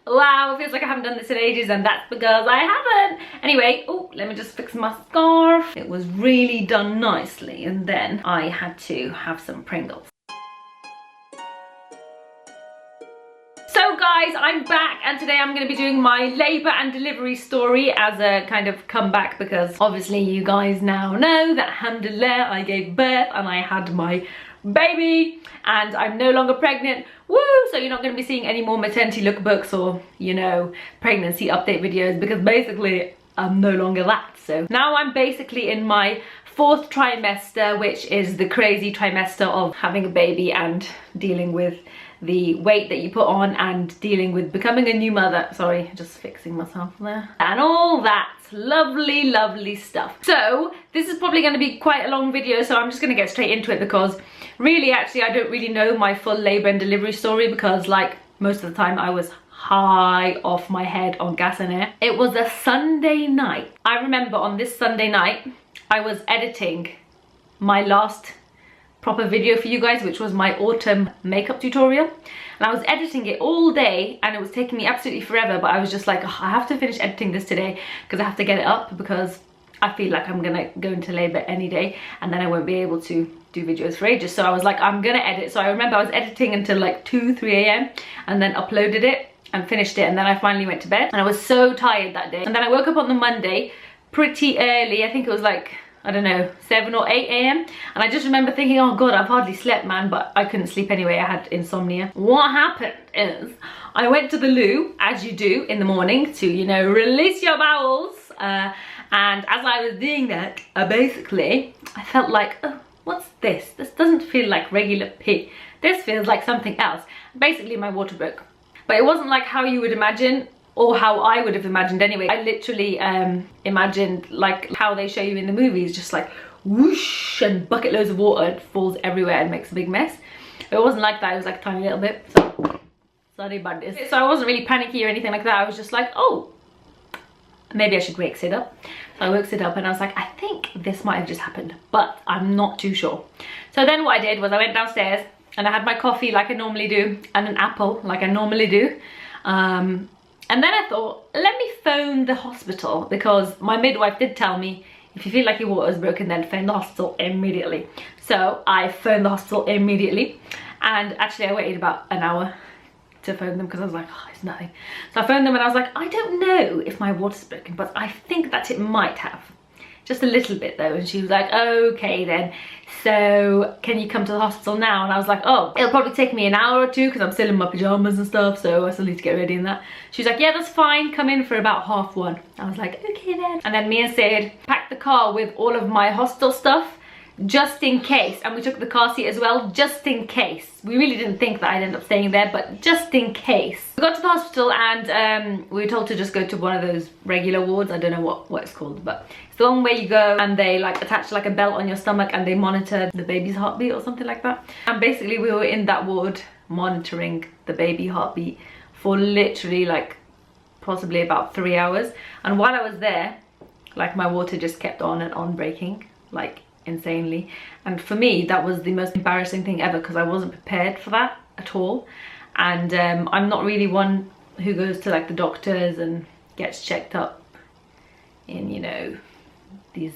Wow, it feels like I haven't done this in ages, and that's because I haven't. Anyway, oh, let me just fix my scarf. It was really done nicely, and then I had to have some Pringles. So guys, I'm back, and today I'm going to be doing my labour and delivery story as a kind of comeback, because obviously you guys now know that alhamdulillah I gave birth and I had my baby and I'm no longer pregnant. Woo! So you're not going to be seeing any more maternity lookbooks or, you know, pregnancy update videos, because basically I'm no longer that. So now I'm basically in my 4th trimester, which is the crazy trimester of having a baby and dealing with the weight that you put on and dealing with becoming a new mother. Sorry, just fixing myself there. And all that lovely stuff. So this is probably going to be quite a long video, so I'm just going to get straight into it, because really actually I don't really know my full labour and delivery story, because like most of the time I was high off my head on gas and air. It was a Sunday night. I remember on this Sunday night I was editing my last proper video for you guys, which was my autumn makeup tutorial, and I was editing it all day and it was taking me absolutely forever, but I was just like, oh, I have to finish editing this today because I have to get it up, because I feel like I'm gonna go into labour any day and then I won't be able to do videos for ages. So I was like, I'm gonna edit. So I remember I was editing until like 2-3 a.m. and then uploaded it and finished it, and then I finally went to bed, and I was so tired that day. And then I woke up on the Monday pretty early. I think it was like, I don't know, 7 or 8 a.m. and I just remember thinking, oh god, I've hardly slept, man, but I couldn't sleep anyway. I had insomnia. What happened is I went to the loo, as you do in the morning, to, you know, release your bowels, and as I was doing that, basically I felt like, oh, what's this? This doesn't feel like regular pee. This feels like something else. Basically my water broke, but it wasn't like how you would imagine, or how I would have imagined anyway. I literally imagined like how they show you in the movies, just like whoosh and bucket loads of water falls everywhere and makes a big mess. It wasn't like that, it was like a tiny little bit. So sorry about this. So I wasn't really panicky or anything like that. I was just like, oh, maybe I should wake Sid up. So I woke Sid up and I was like, I think this might have just happened, but I'm not too sure. So then what I did was I went downstairs and I had my coffee like I normally do, and an apple like I normally do. And then I thought, let me phone the hospital, because my midwife did tell me, if you feel like your water is broken, then phone the hospital immediately. So I phoned the hospital immediately, and actually I waited about an hour to phone them because I was like, oh, it's nothing. So I phoned them and I was like, I don't know if my water's broken, but I think that it might have. Just a little bit though. And she was like, okay then, so can you come to the hospital now? And I was like, oh, it'll probably take me an hour or two because I'm still in my pajamas and stuff, so I still need to get ready and that. She was like, yeah, that's fine, come in for about 1:30. I was like, okay then. And then me and Sid packed the car with all of my hostel stuff, just in case, and we took the car seat as well, just in case. We really didn't think that I'd end up staying there, but just in case. We got to the hospital and we were told to just go to one of those regular wards. I don't know what it's called, but it's the one where you go and they like attach like a belt on your stomach and they monitor the baby's heartbeat or something like that. And basically we were in that ward monitoring the baby heartbeat for literally like possibly about 3 hours. And while I was there, like my water just kept on and on breaking, like insanely. And for me that was the most embarrassing thing ever, because I wasn't prepared for that at all. And I'm not really one who goes to like the doctors and gets checked up in, you know, these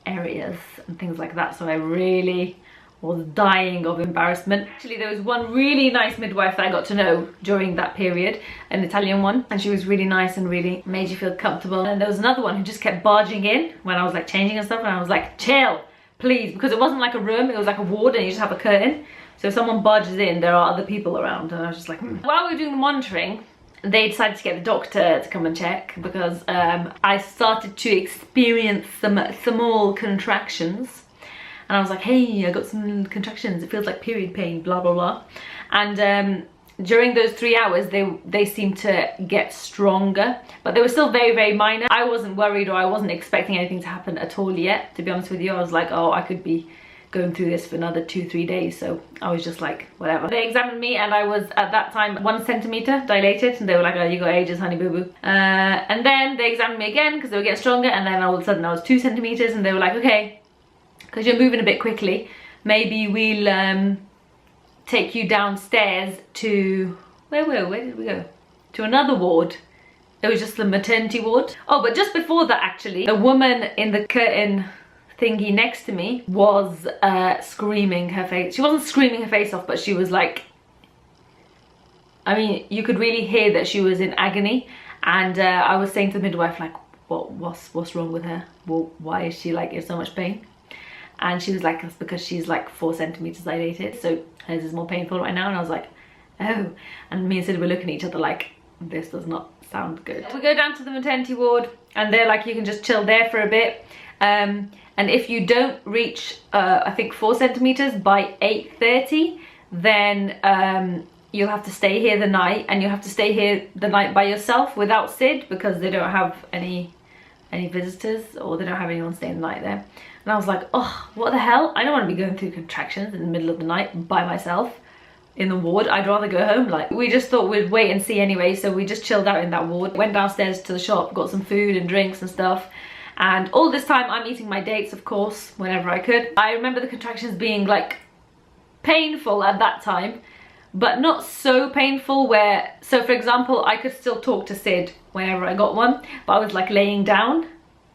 areas and things like that, so I really was dying of embarrassment. Actually there was one really nice midwife that I got to know during that period, an Italian one, and she was really nice and really made you feel comfortable. And there was another one who just kept barging in when I was like changing and stuff, and I was like, chill please, because it wasn't like a room, it was like a ward and you just have a curtain, so if someone barges in there are other people around. And I was just like, While we were doing the monitoring, they decided to get the doctor to come and check, because I started to experience some small contractions, and I was like, hey, I got some contractions, it feels like period pain, blah blah blah. And during those 3 hours they seemed to get stronger, but they were still very minor. I wasn't worried, or I wasn't expecting anything to happen at all yet, to be honest with you. I was like, oh, I could be going through this for another 2-3 days, so I was just like, whatever. They examined me and I was at that time 1 centimeter dilated, and they were like, oh, you got ages, honey boo boo. And then they examined me again because they were getting stronger, and then all of a sudden I was 2 centimeters, and they were like, okay, because you're moving a bit quickly, maybe we'll take you downstairs to, where did we go? to another ward. It was just the maternity ward. Oh, but just before that actually, the woman in the curtain thingy next to me was screaming her face. She wasn't screaming her face off, but she was like, I mean, you could really hear that she was in agony. And I was saying to the midwife, like, what's wrong with her? Well, why is she like in so much pain? And she was like, it's because she's like 4 centimeters dilated, so hers is more painful right now. And I was like, oh. And me and Sid were looking at each other like, this does not sound good. We go down to the maternity ward, and they're like, you can just chill there for a bit. And if you don't reach, I think 4 centimeters by 8:30, then you'll have to stay here the night, and you'll have to stay here the night by yourself without Sid, because they don't have any visitors, or they don't have anyone staying the night there. And I was like, oh, what the hell? I don't want to be going through contractions in the middle of the night by myself in the ward. I'd rather go home. Like, we just thought we'd wait and see anyway, so we just chilled out in that ward. Went downstairs to the shop, got some food and drinks and stuff. And all this time I'm eating my dates, of course, whenever I could. I remember the contractions being like painful at that time, but not so painful where, so for example, I could still talk to Sid whenever I got one, but I was like laying down.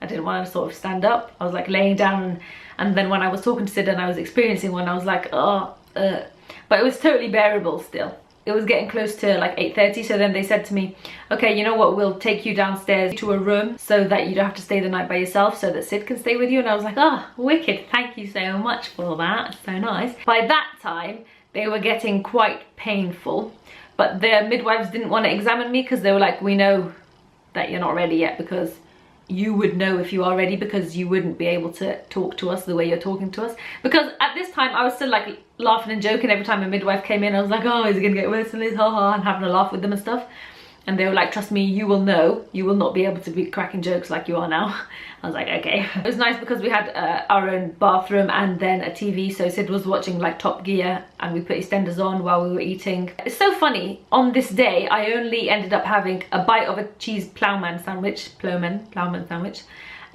I didn't want to sort of stand up. I was like laying down, and then when I was talking to Sid and I was experiencing one, I was like, oh, but it was totally bearable still. It was getting close to like 8:30, so then they said to me, okay, you know what, we'll take you downstairs to a room so that you don't have to stay the night by yourself, so that Sid can stay with you. And I was like, oh, wicked, thank you so much for that, it's so nice. By that time, they were getting quite painful, but the midwives didn't want to examine me because they were like, we know that you're not ready yet, because you would know if you are ready, because you wouldn't be able to talk to us the way you're talking to us. Because at this time I was still like laughing and joking every time a midwife came in. I was like, oh, is it gonna get worse than this, haha, and having a laugh with them and stuff. And they were like, trust me, you will know, you will not be able to be cracking jokes like you are now. I was like, okay. It was nice because we had our own bathroom and then a TV, so Sid was watching like Top Gear, and we put EastEnders on while we were eating. It's so funny, on this day I only ended up having a bite of a cheese ploughman sandwich, ploughman sandwich,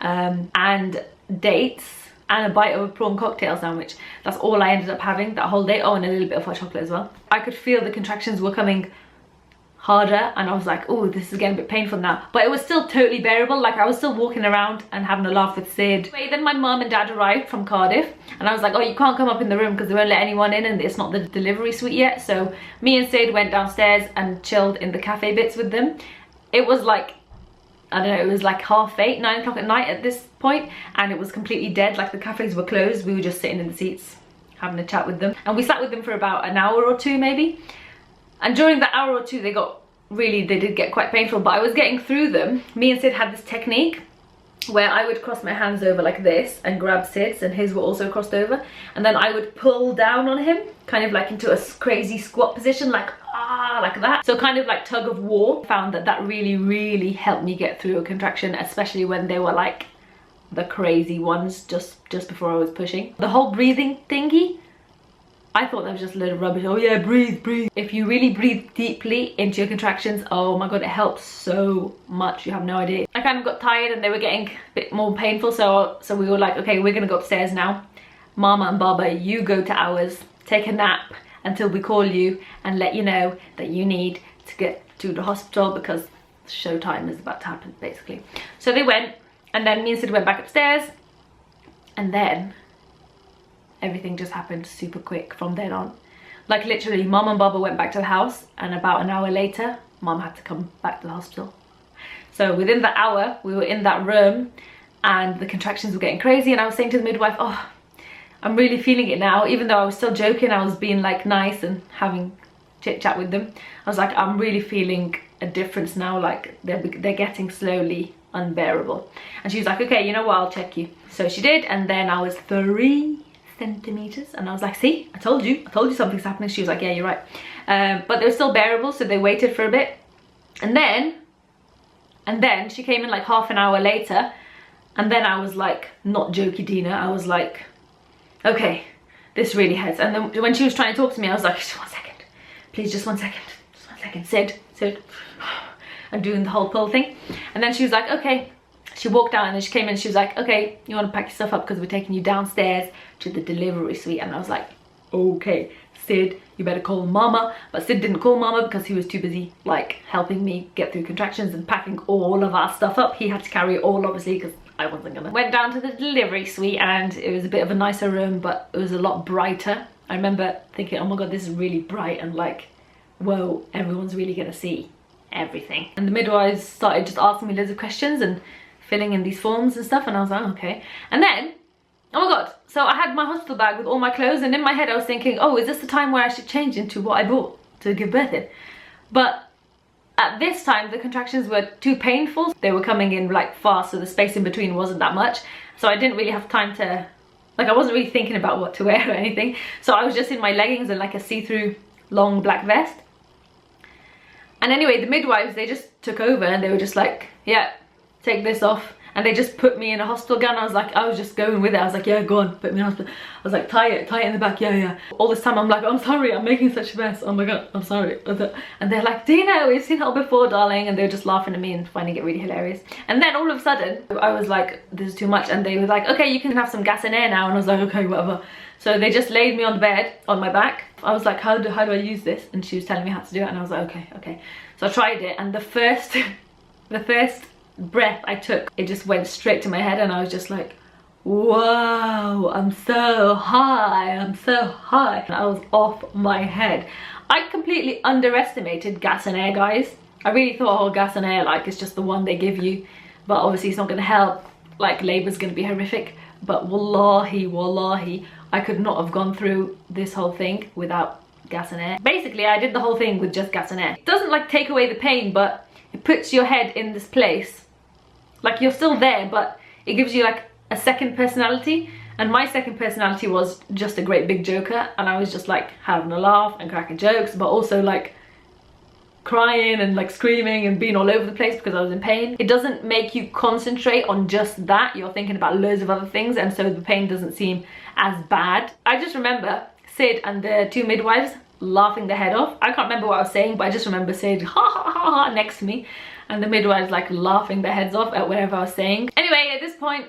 and dates, and a bite of a prawn cocktail sandwich. That's all I ended up having that whole day. Oh, and a little bit of hot chocolate as well. I could feel the contractions were coming harder, and I was like, oh, this is getting a bit painful now, but it was still totally bearable. Like, I was still walking around and having a laugh with Sid. Anyway, then my mum and dad arrived from Cardiff, and I was like, oh, you can't come up in the room because they won't let anyone in and it's not the delivery suite yet. So me and Sid went downstairs and chilled in the cafe bits with them. It was like, I don't know, it was like 8:30, 9 o'clock at night at this point, and it was completely dead. Like, the cafes were closed. We were just sitting in the seats having a chat with them, and we sat with them for about an hour or two maybe. And during that hour or two, they did get quite painful, but I was getting through them. Me and Sid had this technique where I would cross my hands over like this and grab Sid's, and his were also crossed over, and then I would pull down on him, kind of like into a crazy squat position, like like that. So kind of like tug of war. Found that really helped me get through a contraction, especially when they were like the crazy ones just before I was pushing. The whole breathing thingy, I thought that was just a load of rubbish. Oh yeah, breathe. If you really breathe deeply into your contractions, oh my god, it helps so much, you have no idea. I kind of got tired and they were getting a bit more painful, so we were like, okay, we're gonna go upstairs now. Mama and Baba, you go to ours, take a nap until we call you and let you know that you need to get to the hospital because showtime is about to happen, basically. So they went, and then me and Sid went back upstairs, and then everything just happened super quick from then on. Like, literally, Mum and Baba went back to the house, and about an hour later, Mum had to come back to the hospital. So within that hour, we were in that room, and the contractions were getting crazy, and I was saying to the midwife, oh, I'm really feeling it now. Even though I was still joking, I was being like nice and having chit chat with them. I was like, I'm really feeling a difference now, like they're getting slowly unbearable. And she was like, okay, you know what, I'll check you. So she did, and then I was 3 centimeters, and I was like, see, I told you something's happening. She was like, yeah, you're right. But they were still bearable, so they waited for a bit, and then she came in like half an hour later, and then I was like, not jokey Dina, I was like, okay, this really hurts. And then when she was trying to talk to me, I was like, just 1 second, please, just 1 second, just 1 second, Sid, and doing the whole pull thing. And then she was like, okay. She walked out, and then she came in, she was like, okay, you want to pack yourself up because we're taking you downstairs to the delivery suite. And I was like, okay, Sid, you better call mama. But Sid didn't call mama because he was too busy like helping me get through contractions and packing all of our stuff up. He had to carry it all, obviously, because I wasn't gonna. Went down to the delivery suite, and it was a bit of a nicer room, but it was a lot brighter. I remember thinking, oh my god, this is really bright, and like, whoa, everyone's really gonna see everything. And the midwives started just asking me loads of questions and filling in these forms and stuff, and I was like, oh, okay. And then, oh my god, so I had my hospital bag with all my clothes, and in my head I was thinking, oh, is this the time where I should change into what I bought to give birth in? But at this time, the contractions were too painful. They were coming in like fast, so the space in between wasn't that much. So I didn't really have time to, like, I wasn't really thinking about what to wear or anything. So I was just in my leggings and like a see-through long black vest. And anyway, the midwives, they just took over and they were just like, yeah, take this off. And they just put me in a hospital gown. I was just going with it. I was like, yeah, go on, put me in hospital. I was like, tie it in the back, yeah. All this time I'm like, I'm sorry, I'm making such a mess. Oh my god, I'm sorry. And they're like, Dina, we've seen her before, darling. And they were just laughing at me and finding it really hilarious. And then all of a sudden, I was like, this is too much. And they were like, okay, you can have some gas and air now. And I was like, okay, whatever. So they just laid me on the bed, on my back. I was like, how do I use this? And she was telling me how to do it. And I was like, okay. So I tried it. And the first breath I took, it just went straight to my head, and I was just like, whoa, I'm so high. And I was off my head. I completely underestimated gas and air, guys. I really thought, oh, gas and air, like, it's just the one they give you, but obviously it's not going to help, like, labour's going to be horrific. But wallahi, I could not have gone through this whole thing without gas and air. Basically, I did the whole thing with just gas and air. It doesn't like take away the pain, but it puts your head in this place. Like, you're still there, but it gives you like a second personality. And my second personality was just a great big joker, and I was just like having a laugh and cracking jokes, but also like crying and like screaming and being all over the place because I was in pain. It doesn't make you concentrate on just that. You're thinking about loads of other things, and so the pain doesn't seem as bad. I just remember Sid and the two midwives laughing their head off. I can't remember what I was saying, but I just remember Sid ha ha ha ha next to me, and the midwives like laughing their heads off at whatever I was saying. Anyway, at this point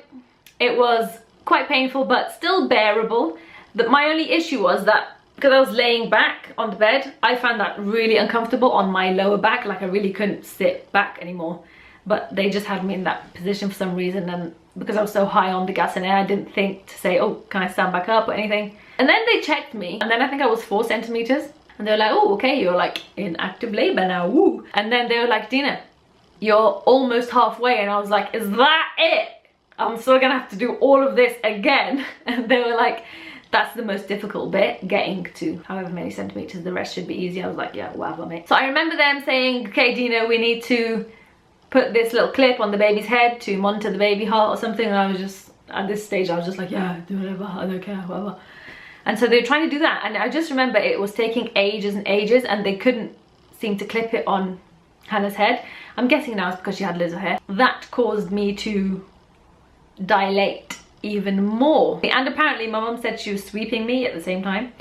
it was quite painful, but still bearable. My only issue was that because I was laying back on the bed, I found that really uncomfortable on my lower back. Like, I really couldn't sit back anymore, but they just had me in that position for some reason, and because I was so high on the gas and air, I didn't think to say, oh, can I stand back up or anything. And then they checked me, and then I think I was 4 centimeters, and they were like, oh, okay, you're like in active labor now, woo. And then they were like, Dina, you're almost halfway. And I was like, is that it? I'm still gonna have to do all of this again? And they were like, that's the most difficult bit, getting to however many centimeters, the rest should be easy. I was like, yeah, whatever, mate. So I remember them saying, okay, Dina, we need to put this little clip on the baby's head to monitor the baby heart or something. And I was just, at this stage, I was just like, yeah, do whatever, I don't care, whatever. And so they were trying to do that, and I just remember it was taking ages and ages, and they couldn't seem to clip it on Hannah's head. I'm guessing now it's because she had loads of hair. That caused me to dilate even more. And apparently my mum said she was sweeping me at the same time.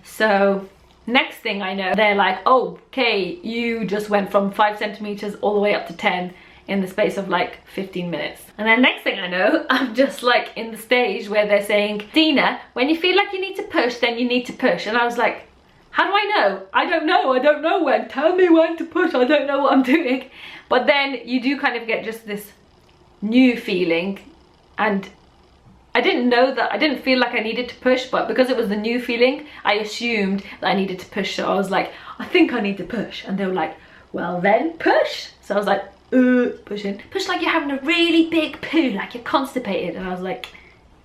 So next thing I know, they're like, oh, okay, you just went from 5 centimeters all the way up to 10 in the space of like 15 minutes. And then next thing I know, I'm just like in the stage where they're saying, Dina, when you feel like you need to push, then you need to push. And I was like, how do I know? I don't know when. Tell me when to push. I don't know what I'm doing. But then you do kind of get just this new feeling, and I didn't know that, I didn't feel like I needed to push, but because it was the new feeling, I assumed that I needed to push. So I was like, I think I need to push. And they were like, well then push. So I was like, pushing. Push like you're having a really big poo, like you're constipated. And I was like,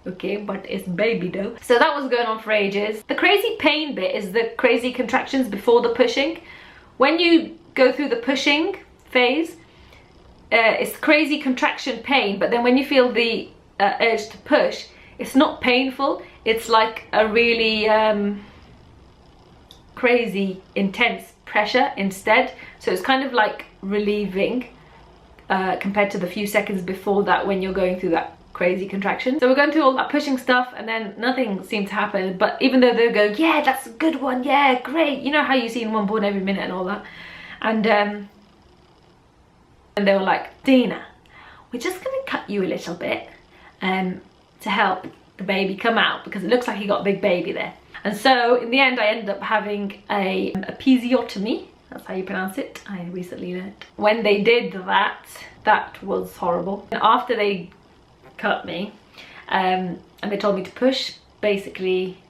okay, but it's baby though. So that was going on for ages. The crazy pain bit is the crazy contractions before the pushing. When you go through the pushing phase, it's crazy contraction pain, but then when you feel the urge to push, it's not painful. It's like a really crazy intense pressure instead. So it's kind of like relieving compared to the few seconds before that when you're going through that crazy contraction. So we're going through all that pushing stuff, and then nothing seemed to happen. But even though they're going, yeah, that's a good one, yeah, great, you know how you see one born every minute and all that, and they were like, Dina, we're just gonna cut you a little bit to help the baby come out, because it looks like you got a big baby there. And so in the end I ended up having a episiotomy. That's how you pronounce it. I recently learned. When they did that, that was horrible. And after they cut me, and they told me to push, basically,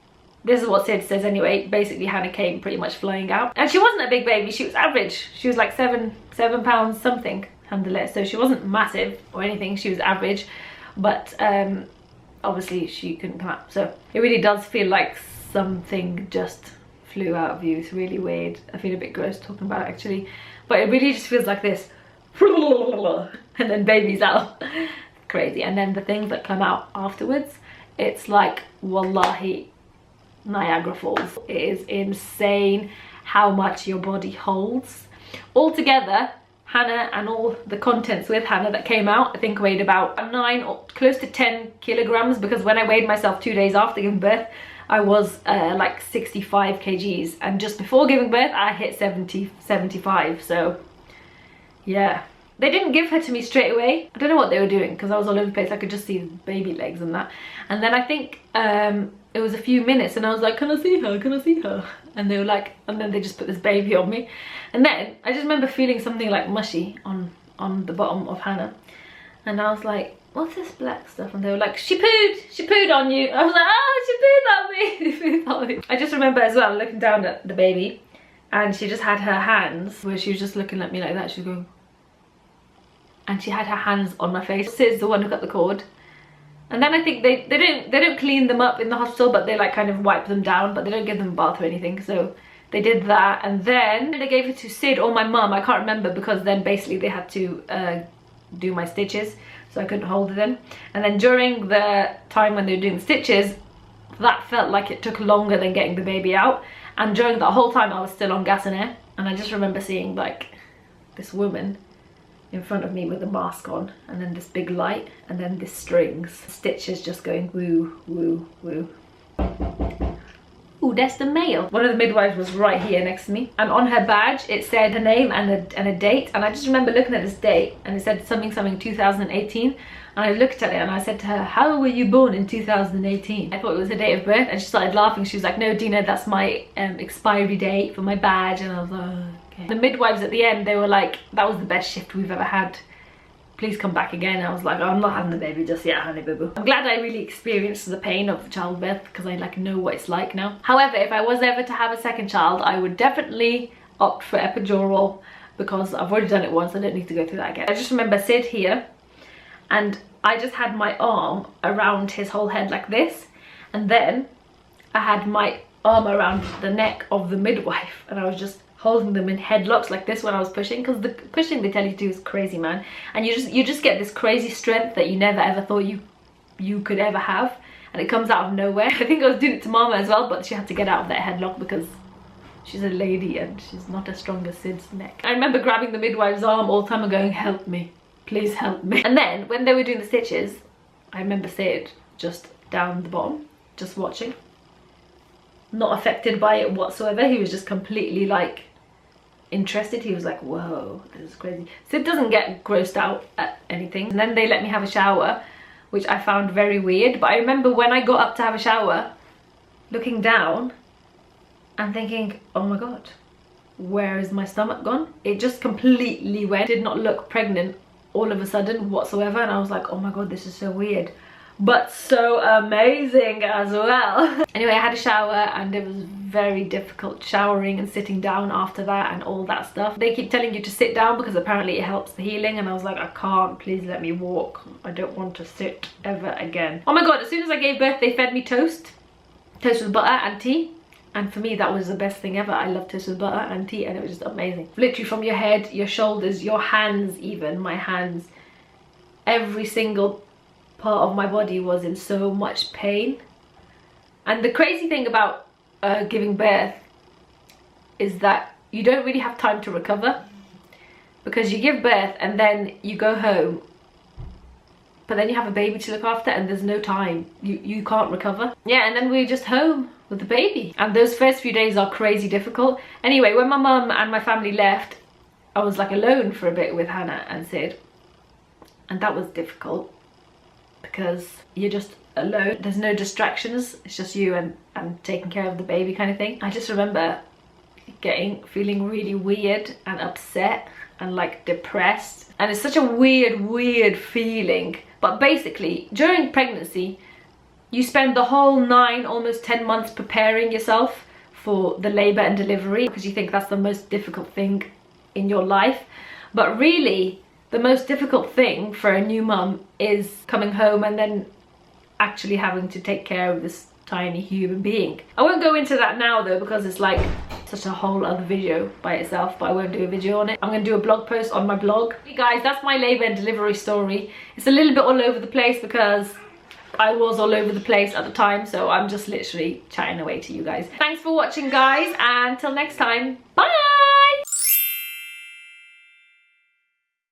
this is what Sid says anyway, basically Hannah came pretty much flying out. And she wasn't a big baby, she was average. She was like 7 pounds something, alhamdulillah. So she wasn't massive or anything, she was average. But obviously she couldn't come out. So it really does feel like something just flew out of you. It's really weird. I feel a bit gross talking about it actually. But it really just feels like this. And then baby's out. Crazy. And then the things that come out afterwards, it's like wallahi Niagara Falls. It is insane how much your body holds. Altogether, Hannah and all the contents with Hannah that came out, I think weighed about 9 or close to 10 kilograms, because when I weighed myself 2 days after giving birth, I was like 65 kgs, and just before giving birth I hit 75. So yeah, they didn't give her to me straight away. I don't know what they were doing because I was all over the place. I could just see baby legs and that. And then I think it was a few minutes and I was like, can I see her, can I see her? And they were like, and then they just put this baby on me. And then I just remember feeling something like mushy on the bottom of Hannah, and I was like, what's this black stuff? And they were like, she pooed on you. I was like, oh, she pooed on me. She pooed on me. I just remember as well looking down at the baby, and she just had her hands where she was just looking at me like that. She was going, and she had her hands on my face. Sid's the one who cut the cord. And then I think they don't clean them up in the hospital, but they like kind of wipe them down, but they don't give them a bath or anything. So they did that, and then they gave it to Sid or my mum. I can't remember, because then basically they had to do my stitches, so I couldn't hold her then. And then during the time when they were doing the stitches, that felt like it took longer than getting the baby out. And during the whole time I was still on gas and air, and I just remember seeing like this woman in front of me with a mask on, and then this big light, and then this strings, stitches just going woo, woo, woo. Ooh, that's the mail. One of the midwives was right here next to me, and on her badge it said her name and a date, and I just remember looking at this date and it said something 2018, and I looked at it and I said to her, how were you born in 2018? I thought it was her date of birth, and she started laughing. She was like, no Dina, that's my expiry date for my badge. And I was like, oh, okay. The midwives at the end, they were like, that was the best shift we've ever had, please come back again. I was like, oh, I'm not having the baby just yet, honey boo boo. I'm glad I really experienced the pain of childbirth, because I like know what it's like now. However, if I was ever to have a second child, I would definitely opt for epidural, because I've already done it once. I don't need to go through that again. I just remember Sid here, and I just had my arm around his whole head like this, and then I had my arm around the neck of the midwife, and I was just holding them in headlocks like this when I was pushing, because the pushing they tell you to do is crazy, man. And you just get this crazy strength that you never ever thought you could ever have, and it comes out of nowhere. I think I was doing it to Mama as well, but she had to get out of that headlock because she's a lady and she's not as strong as Sid's neck. I remember grabbing the midwife's arm all the time and going, help me, please help me. And then when they were doing the stitches, I remember Sid just down the bottom, just watching, not affected by it whatsoever. He was just completely like interested. He was like, whoa, this is crazy. Sid doesn't get grossed out at anything. And then they let me have a shower, which I found very weird. But I remember when I got up to have a shower, looking down and thinking, oh my god, where is my stomach gone? It just completely went. Did not look pregnant all of a sudden whatsoever, and I was like, oh my god, this is so weird, but so amazing as well. Anyway, I had a shower and it was very difficult showering and sitting down after that and all that stuff. They keep telling you to sit down because apparently it helps the healing, and I was like, I can't, please let me walk. I don't want to sit ever again. Oh my god, as soon as I gave birth they fed me toast with butter and tea, and for me that was the best thing ever. I love toast with butter and tea, and it was just amazing. Literally from your head, your shoulders, your hands, even my hands, every single part of my body was in so much pain. And the crazy thing about giving birth is that you don't really have time to recover, because you give birth and then you go home, but then you have a baby to look after and there's no time. You can't recover. Yeah, and then we're just home with the baby, and those first few days are crazy difficult. Anyway, when my mum and my family left, I was like alone for a bit with Hannah and Sid, and that was difficult. because you're just alone. There's no distractions, it's just you and taking care of the baby kind of thing. I just remember feeling really weird and upset and like depressed, and it's such a weird feeling. But basically during pregnancy you spend the whole 9, almost 10 months preparing yourself for the labor and delivery, because you think that's the most difficult thing in your life. But really the most difficult thing for a new mum is coming home and then actually having to take care of this tiny human being. I won't go into that now though, because it's like such a whole other video by itself, but I won't do a video on it. I'm going to do a blog post on my blog. Hey guys, that's my labor and delivery story. It's a little bit all over the place because I was all over the place at the time, so I'm just literally chatting away to you guys. Thanks for watching guys, and until next time, bye!